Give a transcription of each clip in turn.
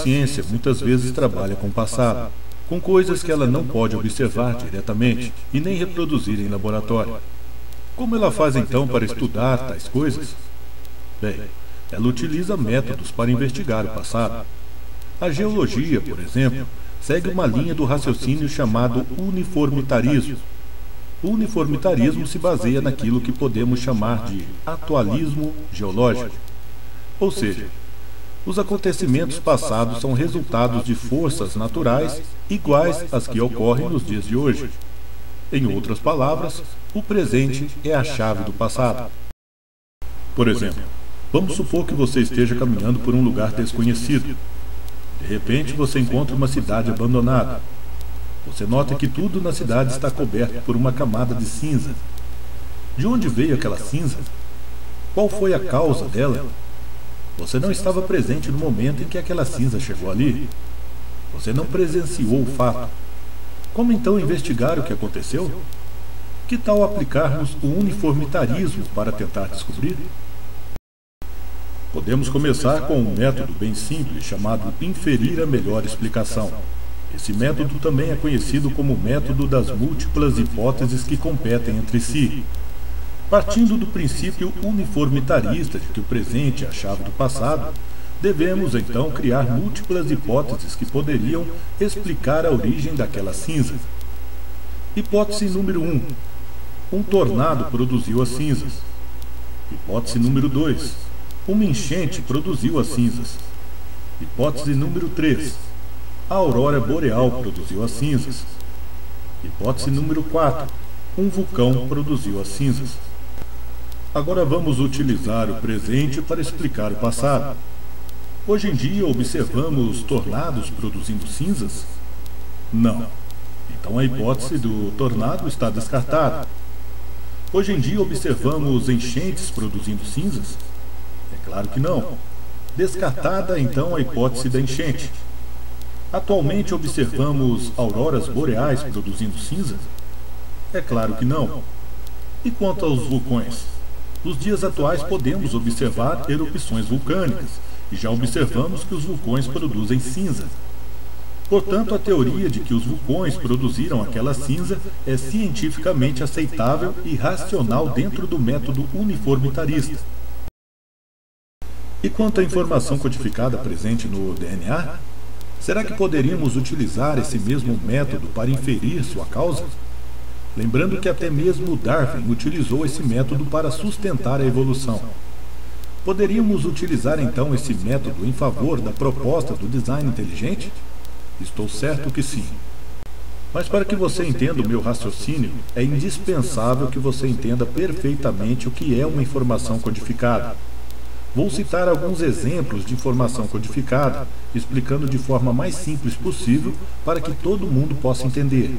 ciência muitas vezes trabalha com o passado, com coisas que ela não pode observar diretamente e nem reproduzir em laboratório. Como ela faz então para estudar tais coisas? Bem, ela utiliza métodos para investigar o passado. A geologia, por exemplo, segue uma linha do raciocínio chamado uniformitarismo. O uniformitarismo se baseia naquilo que podemos chamar de atualismo geológico. Ou seja, os acontecimentos passados são resultados de forças naturais iguais às que ocorrem nos dias de hoje. Em outras palavras, o presente é a chave do passado. Por exemplo, vamos supor que você esteja caminhando por um lugar desconhecido. De repente, você encontra uma cidade abandonada. Você nota que tudo na cidade está coberto por uma camada de cinza. De onde veio aquela cinza? Qual foi a causa dela? Você não estava presente no momento em que aquela cinza chegou ali. Você não presenciou o fato. Como então investigar o que aconteceu? Que tal aplicarmos o uniformitarismo para tentar descobrir? Podemos começar com um método bem simples chamado inferir a melhor explicação. Esse método também é conhecido como método das múltiplas hipóteses que competem entre si. Partindo do princípio uniformitarista de que o presente é a chave do passado, devemos então criar múltiplas hipóteses que poderiam explicar a origem daquela cinza. Hipótese número 1. Um tornado produziu as cinzas. Hipótese número 2. Uma enchente produziu as cinzas. Hipótese número 3. A aurora boreal produziu as cinzas. Hipótese número 4. Um vulcão produziu as cinzas. Agora vamos utilizar o presente para explicar o passado. Hoje em dia observamos tornados produzindo cinzas? Não. Então a hipótese do tornado está descartada. Hoje em dia observamos enchentes produzindo cinzas? É claro que não. Descartada então a hipótese da enchente. Atualmente observamos auroras boreais produzindo cinza? É claro que não. E quanto aos vulcões? Nos dias atuais podemos observar erupções vulcânicas e já observamos que os vulcões produzem cinza. Portanto, a teoria de que os vulcões produziram aquela cinza é cientificamente aceitável e racional dentro do método uniformitarista. E quanto à informação codificada presente no DNA? Será que poderíamos utilizar esse mesmo método para inferir sua causa? Lembrando que até mesmo Darwin utilizou esse método para sustentar a evolução. Poderíamos utilizar então esse método em favor da proposta do design inteligente? Estou certo que sim. Mas para que você entenda o meu raciocínio, é indispensável que você entenda perfeitamente o que é uma informação codificada. Vou citar alguns exemplos de informação codificada, explicando de forma mais simples possível para que todo mundo possa entender.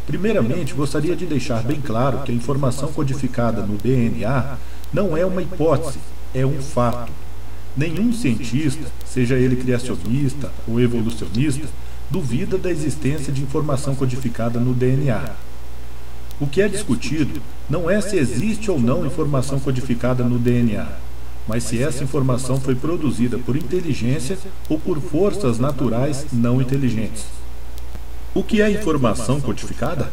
Primeiramente, gostaria de deixar bem claro que a informação codificada no DNA não é uma hipótese, é um fato. Nenhum cientista, seja ele criacionista ou evolucionista, duvida da existência de informação codificada no DNA. O que é discutido não é se existe ou não informação codificada no DNA, mas se essa informação foi produzida por inteligência ou por forças naturais não inteligentes. O que é informação codificada?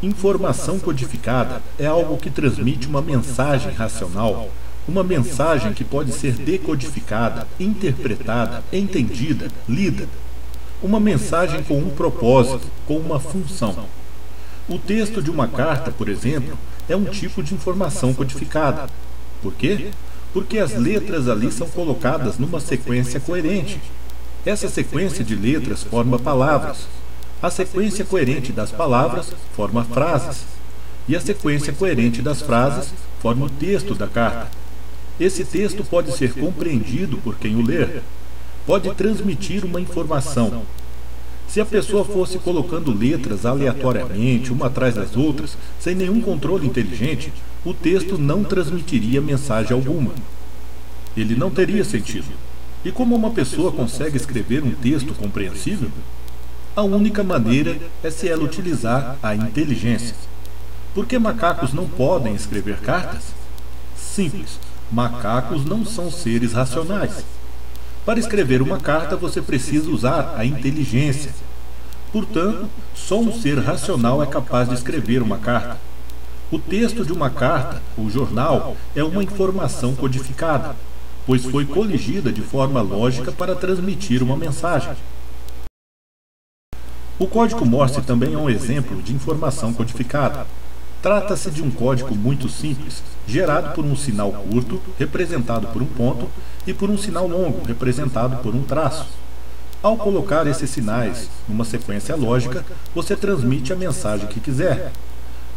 Informação codificada é algo que transmite uma mensagem racional, uma mensagem que pode ser decodificada, interpretada, entendida, lida. Uma mensagem com um propósito, com uma função. O texto de uma carta, por exemplo, é um tipo de informação codificada. Por quê? Porque as letras ali são colocadas numa sequência coerente. Essa sequência de letras forma palavras. A sequência coerente das palavras forma frases. E a sequência coerente das frases forma o texto da carta. Esse texto pode ser compreendido por quem o ler. Pode transmitir uma informação. Se a pessoa fosse colocando letras aleatoriamente, uma atrás das outras, sem nenhum controle inteligente, o texto não transmitiria mensagem alguma. Ele não teria sentido. E como uma pessoa consegue escrever um texto compreensível? A única maneira é se ela utilizar a inteligência. Por que macacos não podem escrever cartas? Simples. Macacos não são seres racionais. Para escrever uma carta, você precisa usar a inteligência. Portanto, só um ser racional é capaz de escrever uma carta. O texto de uma carta ou jornal é uma informação codificada, pois foi coligida de forma lógica para transmitir uma mensagem. O código Morse também é um exemplo de informação codificada. Trata-se de um código muito simples, gerado por um sinal curto, representado por um ponto, e por um sinal longo, representado por um traço. Ao colocar esses sinais numa sequência lógica, você transmite a mensagem que quiser.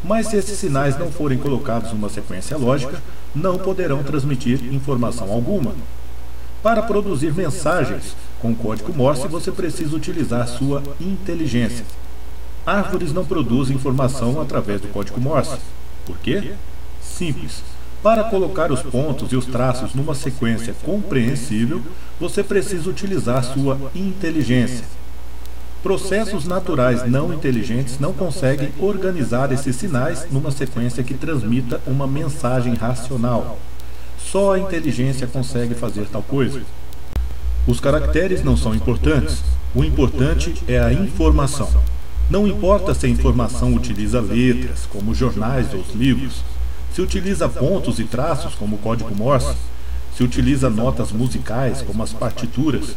Mas se esses sinais não forem colocados numa sequência lógica, não poderão transmitir informação alguma. Para produzir mensagens com o código Morse, você precisa utilizar sua inteligência. Árvores não produzem informação através do código Morse. Por quê? Simples. Para colocar os pontos e os traços numa sequência compreensível, você precisa utilizar sua inteligência. Processos naturais não inteligentes não conseguem organizar esses sinais numa sequência que transmita uma mensagem racional. Só a inteligência consegue fazer tal coisa. Os caracteres não são importantes. O importante é a informação. Não importa se a informação utiliza letras, como os jornais ou os livros, se utiliza pontos e traços, como o código Morse, se utiliza notas musicais, como as partituras,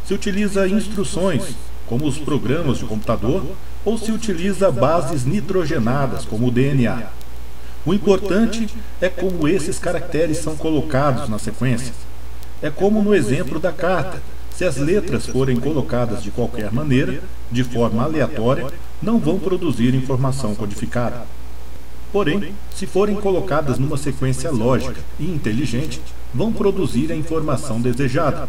se utiliza instruções, como os programas de computador, ou se utiliza bases nitrogenadas, como o DNA. O importante é como esses caracteres são colocados na sequência. É como no exemplo da carta. Se as letras forem colocadas de qualquer maneira, de forma aleatória, não vão produzir informação codificada. Porém, se forem colocadas numa sequência lógica e inteligente, vão produzir a informação desejada.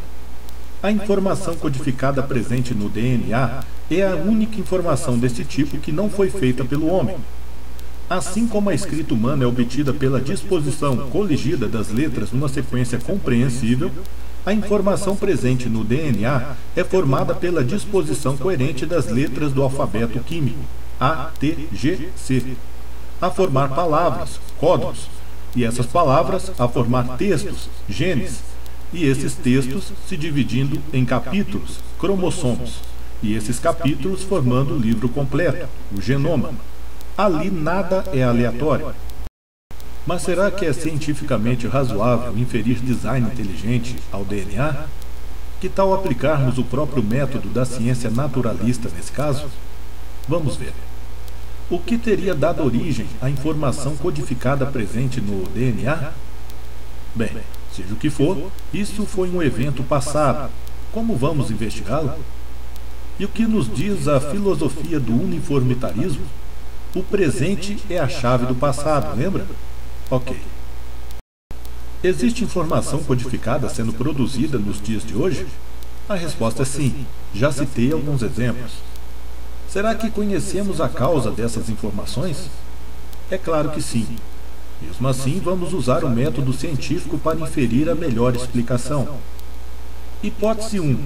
A informação codificada presente no DNA é a única informação desse tipo que não foi feita pelo homem. Assim como a escrita humana é obtida pela disposição coligida das letras numa sequência compreensível, a informação presente no DNA é formada pela disposição coerente das letras do alfabeto químico, A, T, G, C, a formar palavras, códigos, e essas palavras a formar textos, genes, e esses textos se dividindo em capítulos, cromossomos, e esses capítulos formando o livro completo, o genoma. Ali nada é aleatório. Mas será que é cientificamente razoável inferir design inteligente ao DNA? Que tal aplicarmos o próprio método da ciência naturalista nesse caso? Vamos ver. O que teria dado origem à informação codificada presente no DNA? Bem, seja o que for, isso foi um evento passado. Como vamos investigá-lo? E o que nos diz a filosofia do uniformitarismo? O presente é a chave do passado, lembra? Ok. Existe informação codificada sendo produzida nos dias de hoje? A resposta é sim. Já citei alguns exemplos. Será que conhecemos a causa dessas informações? É claro que sim. Mesmo assim, vamos usar o método científico para inferir a melhor explicação. Hipótese 1.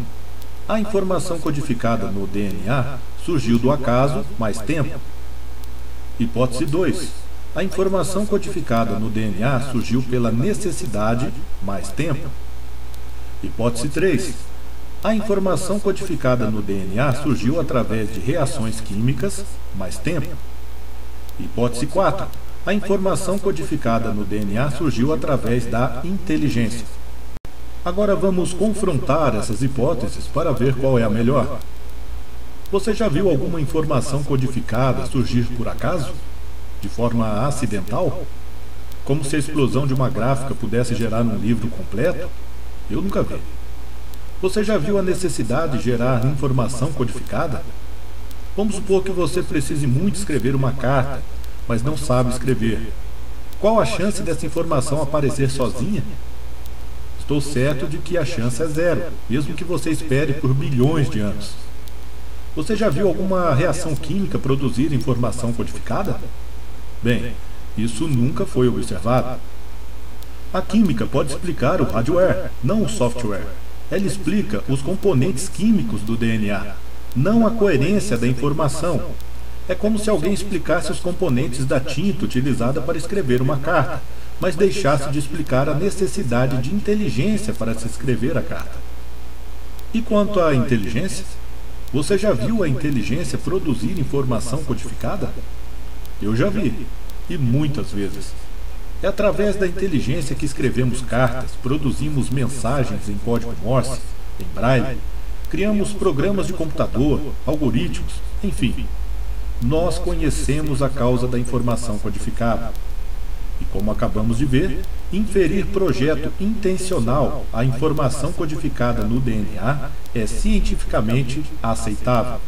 A informação codificada no DNA surgiu do acaso, mais tempo. Hipótese 2. A informação codificada no DNA surgiu pela necessidade, mais tempo. Hipótese 3. A informação codificada no DNA surgiu através de reações químicas, mais tempo. Hipótese 4. A informação codificada no DNA surgiu através da inteligência. Agora vamos confrontar essas hipóteses para ver qual é a melhor. Você já viu alguma informação codificada surgir por acaso? De forma acidental? Como se a explosão de uma gráfica pudesse gerar um livro completo? Eu nunca vi. Você já viu a necessidade de gerar informação codificada? Vamos supor que você precise muito escrever uma carta, mas não sabe escrever. Qual a chance dessa informação aparecer sozinha? Estou certo de que a chance é zero, mesmo que você espere por bilhões de anos. Você já viu alguma reação química produzir informação codificada? Bem, isso nunca foi observado. A química pode explicar o hardware, não o software. Ela explica os componentes químicos do DNA, não a coerência da informação. É como se alguém explicasse os componentes da tinta utilizada para escrever uma carta, mas deixasse de explicar a necessidade de inteligência para se escrever a carta. E quanto à inteligência? Você já viu a inteligência produzir informação codificada? Eu já vi, e muitas vezes. É através da inteligência que escrevemos cartas, produzimos mensagens em código Morse, em braille, criamos programas de computador, algoritmos, enfim. Nós conhecemos a causa da informação codificada. E como acabamos de ver, inferir projeto intencional à informação codificada no DNA é cientificamente aceitável.